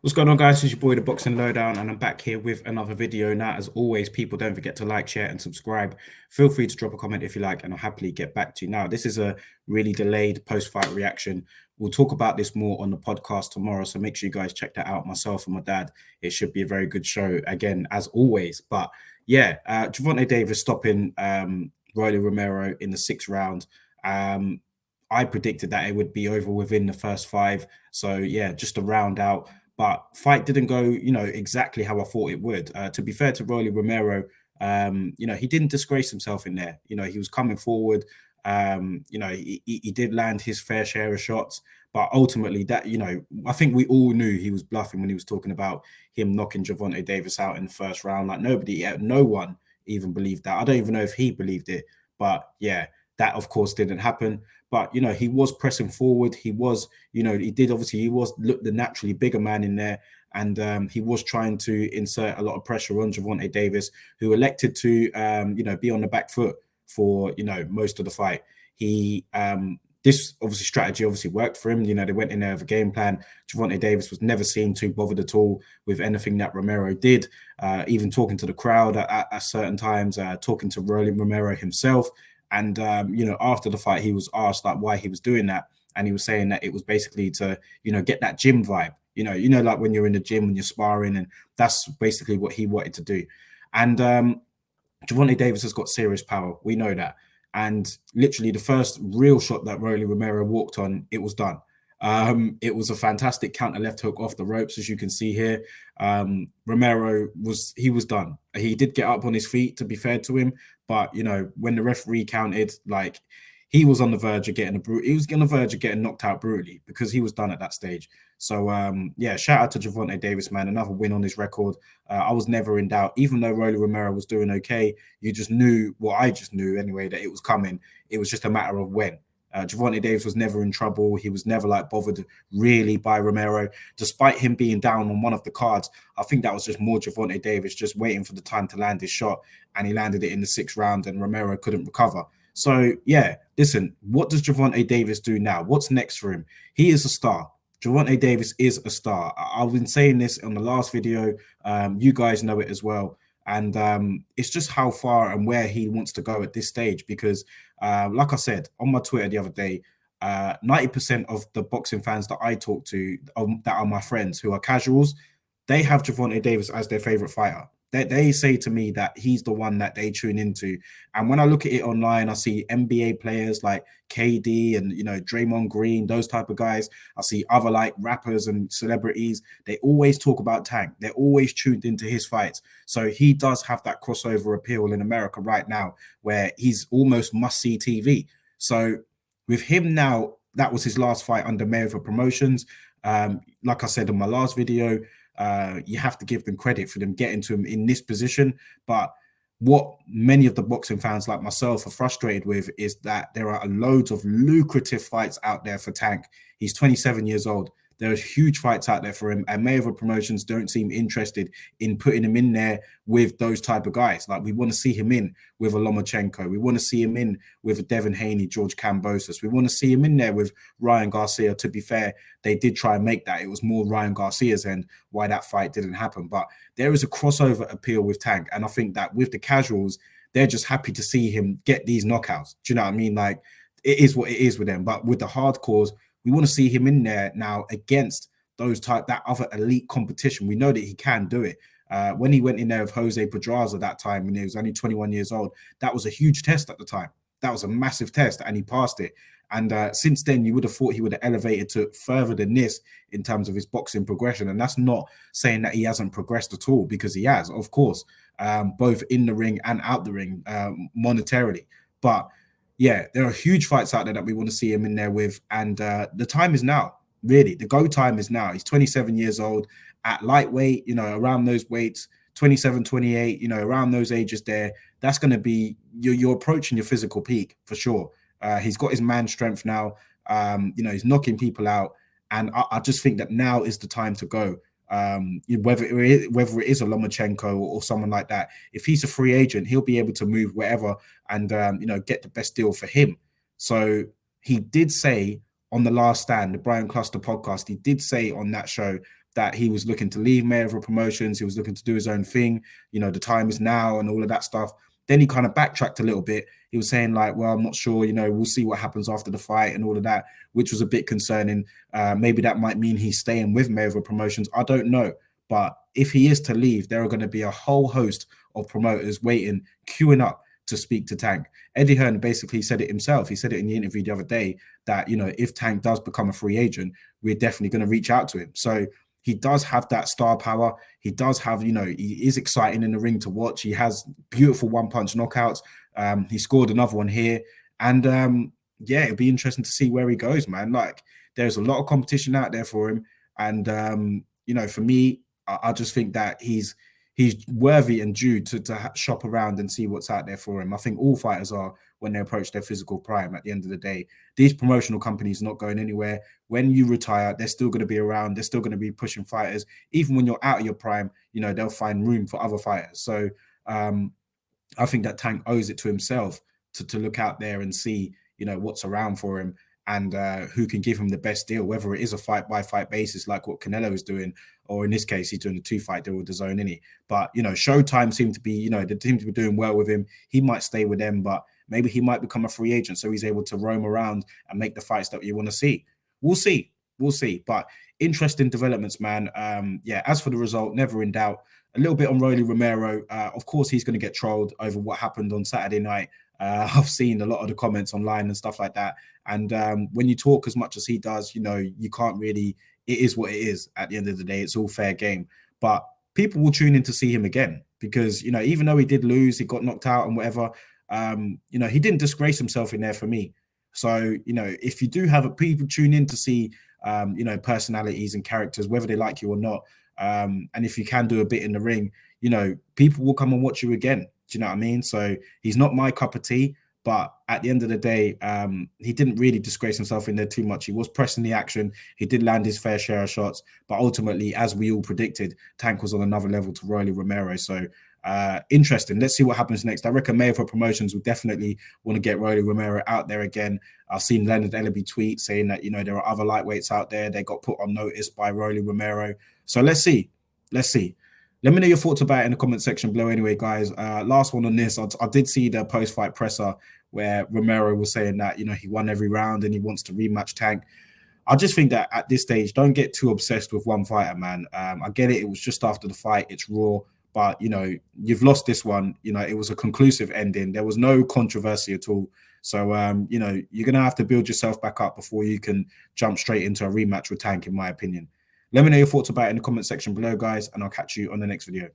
What's going on, guys? It's your boy, the Boxing Lowdown, and I'm back here with another video. Now, as always, people don't forget to like, share, and subscribe. Feel free to drop a comment if you like, and I'll happily get back to you. Now, this is a really delayed post-fight reaction. We'll talk about this more on the podcast tomorrow, so make sure you guys check that out. Myself and my dad. It should be a very good show again, as always. But yeah, Gervonta Davis stopping Rolly Romero in the 6th round. I predicted that it would be over within the first 5. So yeah, just a round out. But fight didn't go, exactly how I thought it would. To be fair to Rolly Romero, he didn't disgrace himself in there. He was coming forward. He did land his fair share of shots, but ultimately I think we all knew he was bluffing when he was talking about him knocking Gervonta Davis out in the first round. Like no one even believed that. I don't even know if he believed it, but yeah, that of course didn't happen. But he was pressing forward. He was, he was looked the naturally bigger man in there, and he was trying to insert a lot of pressure on Gervonta Davis, who elected to be on the back foot for most of the fight. He this strategy worked for him. They went in there with a game plan. Gervonta Davis was never seen too bothered at all with anything that Romero did, even talking to the crowd at certain times, talking to Romero himself. And after the fight, he was asked like why he was doing that, and he was saying that it was basically to get that gym vibe. Like when you're in the gym and you're sparring, and that's basically what he wanted to do. And Gervonta Davis has got serious power. We know that. And literally, the first real shot that Rolly Romero walked on, it was done. It was a fantastic counter left hook off the ropes, as you can see here. Romero was done. He did get up on his feet, to be fair to him, but when the referee counted, like he was on the verge of getting knocked out brutally because he was done at that stage. So yeah, shout out to Gervonta Davis, man. Another win on his record. I was never in doubt, even though Rolly Romero was doing okay. You just knew, well, I just knew anyway, that it was coming. It was just a matter of when. Gervonta Davis was never in trouble. He was never like bothered really by Romero, despite him being down on one of the cards. I think that was just more Gervonta Davis just waiting for the time to land his shot, and he landed it in the 6th round, and Romero couldn't recover. So yeah, listen, what does Gervonta Davis do now? What's next for him? He is a star. Gervonta Davis is a star. I've been saying this on the last video. You guys know it as well. And it's just how far and where he wants to go at this stage, because like I said on my Twitter the other day, 90% of the boxing fans that I talk to that are my friends who are casuals, they have Gervonta Davis as their favorite fighter. They say to me that he's the one that they tune into. And when I look at it online, I see NBA players like KD and Draymond Green, those type of guys. I see other like rappers and celebrities. They always talk about Tank. They're always tuned into his fights. So he does have that crossover appeal in America right now, where he's almost must-see TV. So with him now, that was his last fight under Mayweather Promotions. Like I said in my last video, you have to give them credit for them getting to him in this position. But what many of the boxing fans like myself are frustrated with is that there are loads of lucrative fights out there for Tank. He's 27 years old. There are huge fights out there for him, and Mayweather Promotions don't seem interested in putting him in there with those type of guys. Like, we want to see him in with a Lomachenko. We want to see him in with a Devin Haney, George Kambosos. We want to see him in there with Ryan Garcia. To be fair, they did try and make that. It was more Ryan Garcia's end why that fight didn't happen. But there is a crossover appeal with Tank, and I think that with the casuals, they're just happy to see him get these knockouts. Do you know what I mean? Like, it is what it is with them. But with the hardcores, we want to see him in there now against that other elite competition. We know that he can do it. When he went in there with Jose Pedraza that time, when he was only 21 years old, that was a huge test at the time. That was a massive test, and he passed it. And since then, you would have thought he would have elevated to further than this in terms of his boxing progression. And that's not saying that he hasn't progressed at all, because he has, of course, both in the ring and out the ring monetarily. But yeah, there are huge fights out there that we want to see him in there with. And the time is now, really. The go time is now. He's 27 years old at lightweight, around those weights, 27, 28, around those ages there. That's going to be, you're approaching your physical peak for sure. He's got his man strength now. He's knocking people out. And I just think that now is the time to go. Whether it is a Lomachenko or someone like that, if he's a free agent, he'll be able to move wherever and get the best deal for him. So he did say on the Last Stand, the Brian Cluster podcast, he did say on that show that he was looking to leave Mayweather Promotions. He was looking to do his own thing. You know, the time is now and all of that stuff. Then he kind of backtracked a little bit. He was saying like, well, I'm not sure, you know, we'll see what happens after the fight and all of that, which was a bit concerning. Maybe that might mean he's staying with Mayweather Promotions. I don't know. But if he is to leave, there are going to be a whole host of promoters waiting, queuing up to speak to Tank. Eddie Hearn basically said it himself. He said it in the interview the other day that, you know, if Tank does become a free agent, we're definitely going to reach out to him. So he does have that star power. He does have, you know, he is exciting in the ring to watch. He has beautiful one-punch knockouts. He scored another one here. And yeah, it'll be interesting to see where he goes, man. Like, there's a lot of competition out there for him. And, you know, for me, I just think that he's worthy and due to shop around and see what's out there for him. I think all fighters are when they approach their physical prime. At the end of the day, these promotional companies are not going anywhere. When you retire, they're still going to be around. They're still going to be pushing fighters. Even when you're out of your prime, you know, they'll find room for other fighters. So I think that Tank owes it to himself to look out there and see, you know, what's around for him and who can give him the best deal, whether it is a fight-by-fight basis like what Canelo is doing, or in this case, he's doing a 2-fight deal with the Zone, innit? But, you know, Showtime seem to be, you know, they seem to be doing well with him. He might stay with them, but maybe he might become a free agent so he's able to roam around and make the fights that you want to see. We'll see. We'll see. But interesting developments, man. Yeah, as for the result, never in doubt. A little bit on Rolly Romero. Of course, he's going to get trolled over what happened on Saturday night. I've seen a lot of the comments online and stuff like that. And when you talk as much as he does, you know, you can't really, it is what it is at the end of the day. It's all fair game. But people will tune in to see him again because, you know, even though he did lose, he got knocked out and whatever, you know, he didn't disgrace himself in there for me. So, you know, if you do have people tune in to see, you know, personalities and characters, whether they like you or not, and if you can do a bit in the ring, you know, people will come and watch you again. Do you know what I mean? So he's not my cup of tea, but at the end of the day, he didn't really disgrace himself in there too much. He was pressing the action. He did land his fair share of shots, but ultimately, as we all predicted, Tank was on another level to Rolly Romero. So interesting. Let's see what happens next. I reckon Mayweather Promotions will definitely want to get Rolly Romero out there again. I've seen Leonard Ellaby tweet saying that, you know, there are other lightweights out there. They got put on notice by Rolly Romero. So let's see. Let's see. Let me know your thoughts about it in the comment section below anyway, guys. Last one on this. I did see the post-fight presser where Romero was saying that, you know, he won every round and he wants to rematch Tank. I just think that at this stage, don't get too obsessed with one fighter, man. I get it. It was just after the fight. It's raw. But, you know, you've lost this one. You know, it was a conclusive ending. There was no controversy at all. So, you know, you're going to have to build yourself back up before you can jump straight into a rematch with Tank, in my opinion. Let me know your thoughts about it in the comment section below, guys, and I'll catch you on the next video.